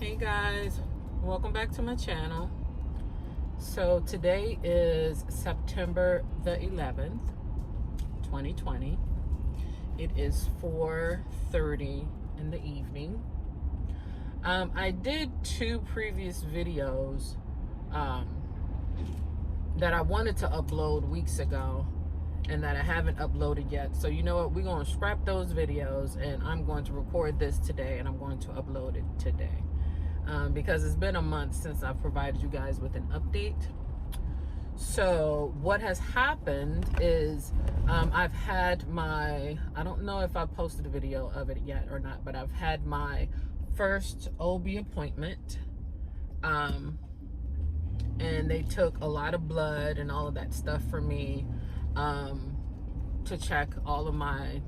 Hey guys, welcome back to my channel. So today is September the 11th, 2020. It is 4:30 in the evening. I did two previous videos that I wanted to upload weeks ago and that I haven't uploaded yet. So you know what, we're going to scrap those videos and I'm going to record this today and I'm going to upload it today. Because it's been a month since I've provided you guys with an update. So what has happened is I've had my, I don't know if I posted a video of it yet or not, but I've had my first OB appointment. And they took a lot of blood and all of that stuff for me to check all of my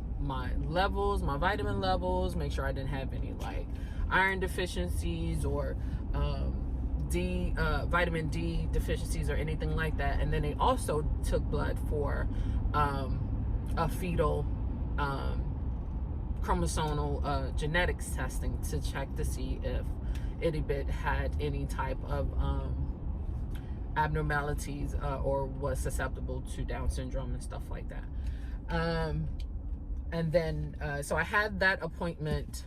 levels, my vitamin levels, make sure I didn't have any like iron deficiencies or vitamin D deficiencies or anything like that. And then they also took blood for a fetal chromosomal genetics testing to check to see if itty bit had any type of abnormalities or was susceptible to Down syndrome and stuff like that. And then so I had that appointment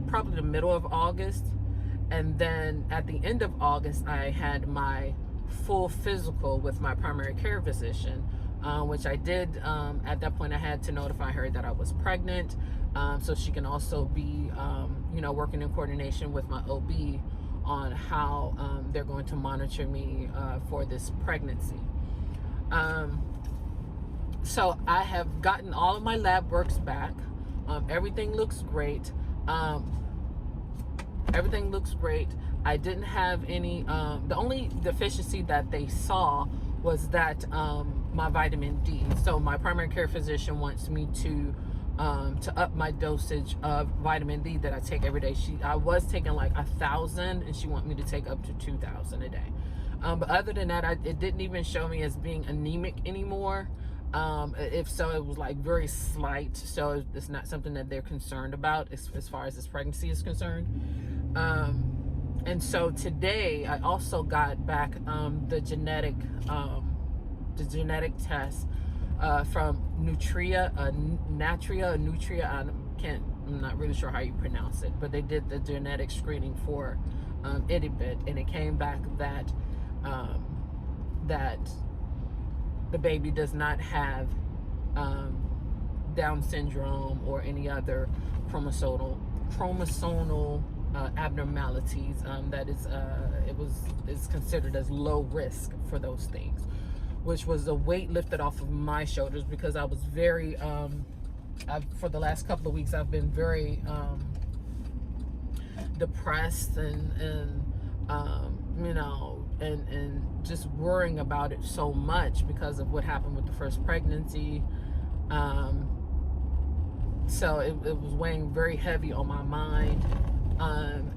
probably the middle of August, and then at the end of August I had my full physical with my primary care physician, which I did. At that point I had to notify her that I was pregnant, so she can also be you know, working in coordination with my OB on how they're going to monitor me for this pregnancy. So I have gotten all of my lab works back. Everything looks great. Everything looks great. I didn't have any, the only deficiency that they saw was that my vitamin D. So my primary care physician wants me to up my dosage of vitamin D that I take every day. I was taking like 1,000 and she wants me to take up to 2,000 a day. But other than that, it didn't even show me as being anemic anymore. If so, it was like very slight. So it's not something that they're concerned about as far as this pregnancy is concerned. And so today I also got back the genetic test from Nutria, I'm not really sure how you pronounce it, but they did the genetic screening for itty bit, and it came back that that the baby does not have Down syndrome or any other chromosomal abnormalities. That is it's considered as low risk for those things, which was a weight lifted off of my shoulders, because I was very for the last couple of weeks I've been very depressed and you know, and just worrying about it so much because of what happened with the first pregnancy. So it was weighing very heavy on my mind, and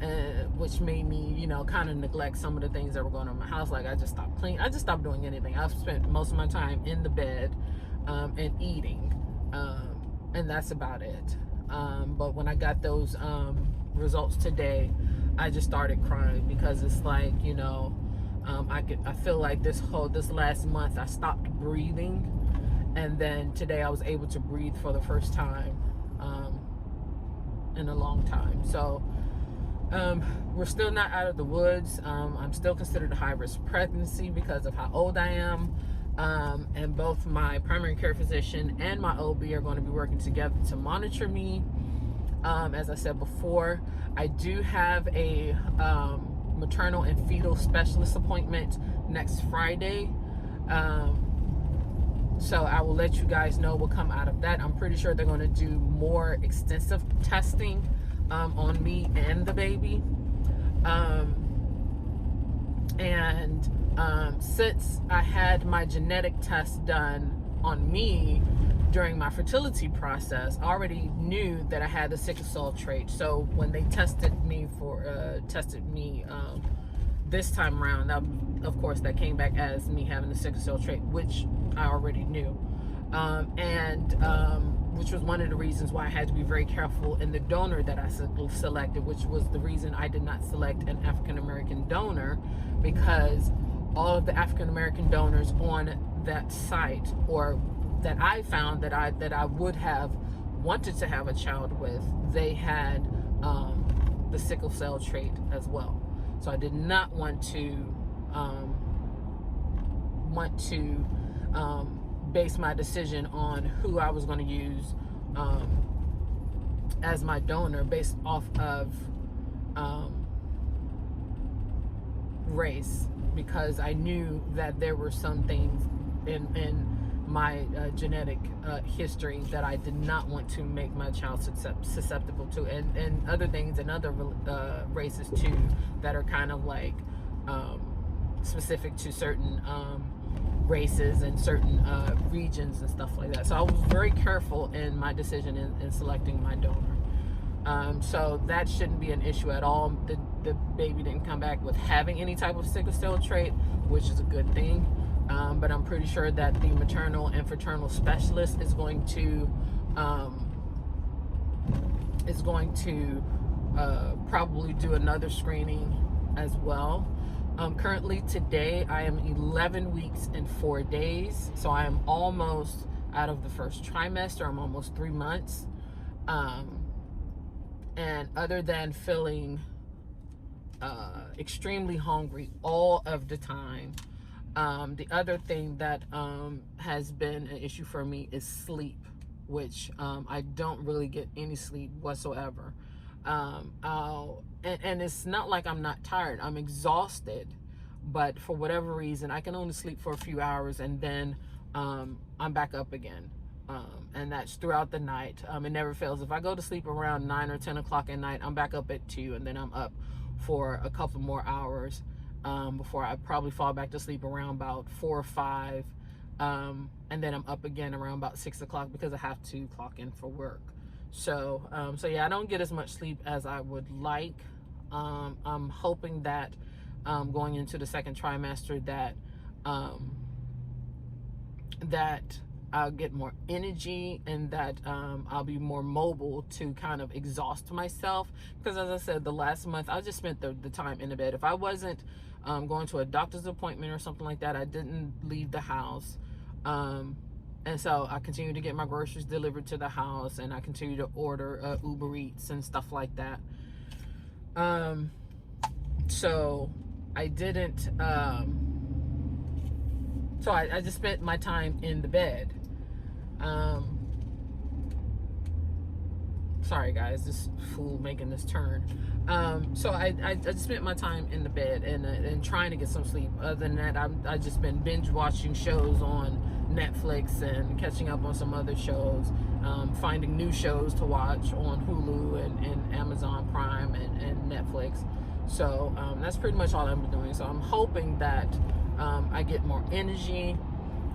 which made me, you know, kind of neglect some of the things that were going on in my house. Like I just stopped cleaning. I just stopped doing anything. I've spent most of my time in the bed and eating, and that's about it. But when I got those results today, I just started crying, because it's like, you know, I feel like this last month I stopped breathing, and then today I was able to breathe for the first time in a long time. So we're still not out of the woods. I'm still considered a high-risk pregnancy because of how old I am, and both my primary care physician and my OB are going to be working together to monitor me. As I said before, I do have a maternal and fetal specialist appointment next Friday. So I will let you guys know what come out of that. I'm pretty sure they're going to do more extensive testing on me and the baby. Since I had my genetic test done on me during my fertility process, I already knew that I had the sickle cell trait. So when they tested me this time around, of course that came back as me having the sickle cell trait, which I already knew. which was one of the reasons why I had to be very careful in the donor that I selected, which was the reason I did not select an African-American donor, because all of the African-American donors on that site, or that I found that I would have wanted to have a child with, they had the sickle cell trait as well. So I did not want to base my decision on who I was going to use as my donor based off of race, because I knew that there were some things in my genetic history that I did not want to make my child susceptible to, and other things and other races too that are kind of like specific to certain races and certain regions and stuff like that. So I was very careful in my decision in selecting my donor. So that shouldn't be an issue at all. The baby didn't come back with having any type of sickle cell trait, which is a good thing. But I'm pretty sure that the maternal and fraternal specialist is going to probably do another screening as well. Currently today I am 11 weeks and 4 days, so I am almost out of the first trimester. I'm almost 3 months, and other than feeling extremely hungry all of the time, the other thing that has been an issue for me is sleep, which I don't really get any sleep whatsoever. And it's not like I'm not tired. I'm exhausted, but for whatever reason, I can only sleep for a few hours, and then I'm back up again. And that's throughout the night. It never fails. If I go to sleep around 9 or 10 o'clock at night, I'm back up at 2, and then I'm up for a couple more hours before I probably fall back to sleep around about 4 or 5. And then I'm up again around about 6 o'clock because I have to clock in for work. So yeah, I don't get as much sleep as I would like. I'm hoping that going into the second trimester that I'll get more energy, and that I'll be more mobile to kind of exhaust myself. Because as I said, the last month I just spent the time in the bed. If I wasn't going to a doctor's appointment or something like that, I didn't leave the house. And so I continue to get my groceries delivered to the house, and I continue to order Uber Eats and stuff like that. So I didn't, so I just spent my time in the bed. Sorry guys, this fool making this turn. So I just spent my time in the bed and trying to get some sleep. Other than that, I just been binge watching shows on Netflix and catching up on some other shows, finding new shows to watch on Hulu and Amazon Prime and Netflix. So that's pretty much all I'm doing. So I'm hoping that I get more energy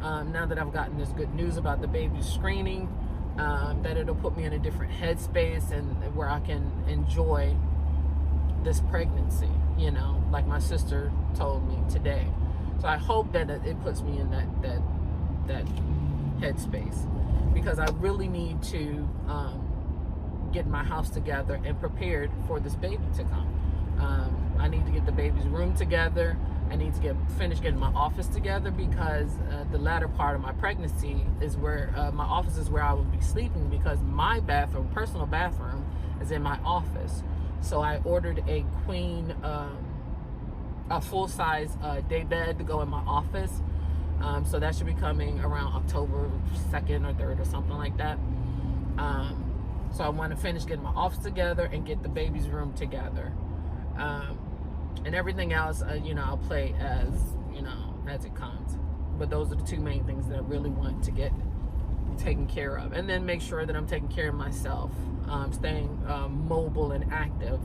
now that I've gotten this good news about the baby screening, that it'll put me in a different headspace and where I can enjoy this pregnancy, you know, like my sister told me today. So I hope that it puts me in that headspace, because I really need to get my house together and prepared for this baby to come. I need to get the baby's room together. I need to finish getting my office together, because the latter part of my pregnancy is where my office is where I will be sleeping, because my bathroom, personal bathroom, is in my office. So I ordered a queen, a full-size day bed to go in my office. So that should be coming around October 2nd or 3rd or something like that. So I want to finish getting my office together and get the baby's room together. And everything else, you know, I'll play as, you know, as it comes. But those are the two main things that I really want to get taken care of. And then make sure that I'm taking care of myself, staying mobile and active,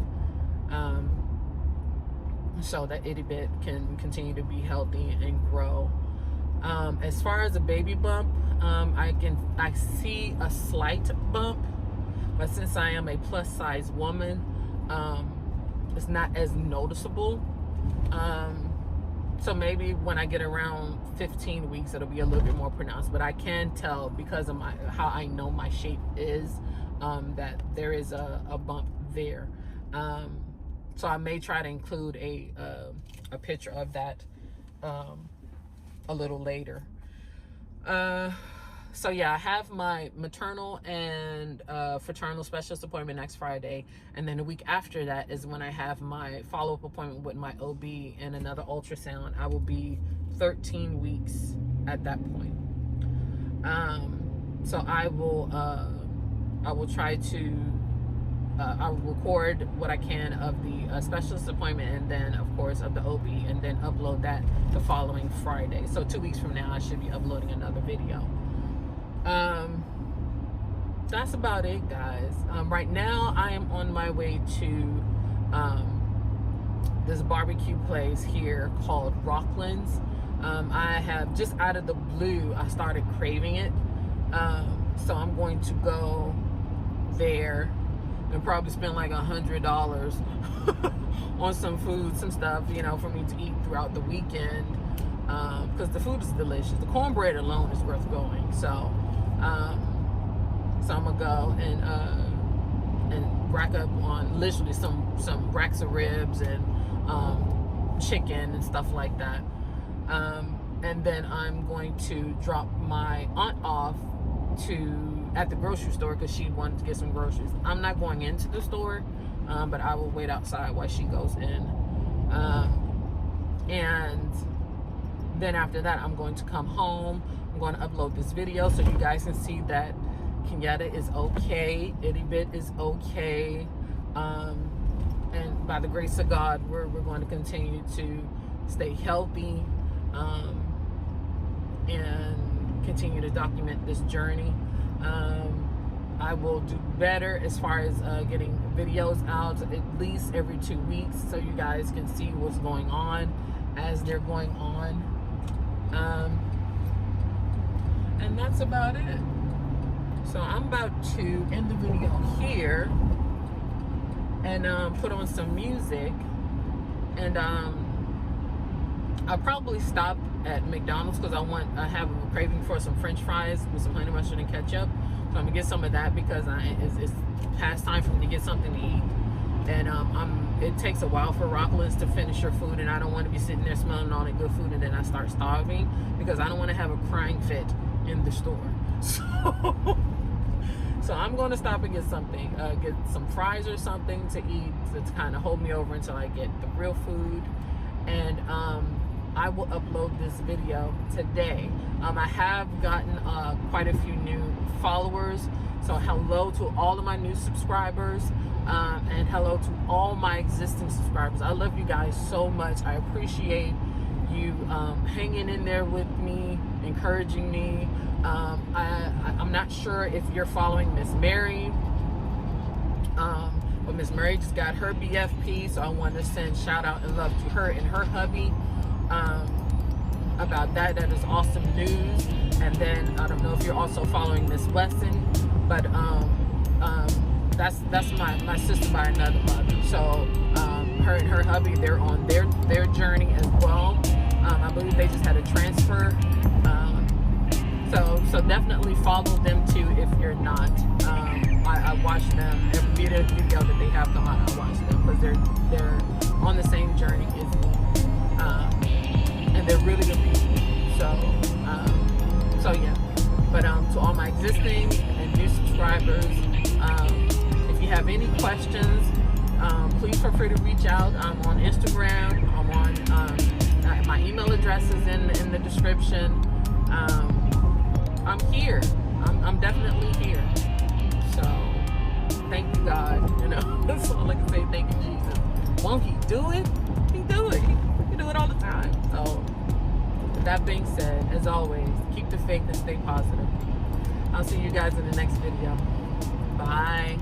so that itty bit can continue to be healthy and grow. As far as a baby bump, I see a slight bump, but since I am a plus size woman, it's not as noticeable. So maybe when I get around 15 weeks, it'll be a little bit more pronounced. But I can tell because of how I know my shape is, that there is a bump there. So I may try to include a picture of that a little later. So yeah, I have my maternal and fraternal specialist appointment next Friday, and then a week after that is when I have my follow-up appointment with my OB and another ultrasound. I will be 13 weeks at that point. So I will try to I'll record what I can of the specialist appointment, and then of course of the OB, and then upload that the following Friday. So 2 weeks from now I should be uploading another video. That's about it, guys. Right now I am on my way to this barbecue place here called Rockland's. I have just out of the blue, I started craving it. So I'm going to go there and probably spend like $100 on some food, some stuff, you know, for me to eat throughout the weekend. Because the food is delicious. The cornbread alone is worth going. So I'm gonna go and rack up on literally some racks of ribs and chicken and stuff like that. And then I'm going to drop my aunt off at the grocery store because she wanted to get some groceries. I'm not going into the store, but I will wait outside while she goes in. And then after that, I'm going to come home. I'm going to upload this video so you guys can see that Kenyetta is okay. Itty Bit is okay. And by the grace of God, we're going to continue to stay healthy and continue to document this journey. I will do better as far as getting videos out at least every 2 weeks so you guys can see what's going on as they're going on. And that's about it. So I'm about to end the video here and put on some music, and I'll probably stop at McDonald's because I have a craving for some French fries with some honey mustard and ketchup. So I'm gonna get some of that because it's past time for me to get something to eat. And it takes a while for Rockland's to finish your food, and I don't want to be sitting there smelling all that good food and then I start starving, because I don't want to have a crying fit in the store. So I'm going to stop and get something, get some fries or something to eat to kind of hold me over until I get the real food. And I will upload this video today. I have gotten quite a few new followers, so hello to all of my new subscribers, and hello to all my existing subscribers. I love you guys so much. I appreciate you hanging in there with me, encouraging me. I'm not sure if you're following Miss Mary, but Miss Mary just got her BFP, so I want to send shout out and love to her and her hubby about that. That is awesome news. And then I don't know if you're also following Miss Wesson, but that's my sister by another mother. So her and her hubby, they're on their journey as well. I believe they just had a transfer. So definitely follow them too if you're not. I watch them every video that they have come out. I watch them because they're on the same journey as me, and they're really good people. So yeah. But to all my existing and new subscribers, if you have any questions, please feel free to reach out. I'm on Instagram. I'm on my email address is in the description. I'm here. I'm definitely here. So thank you, God. You know, that's all I can say. Thank you, Jesus. Won't He do it? He do it. He do it all the time. So with that being said, as always, keep the faith and stay positive. I'll see you guys in the next video. Bye.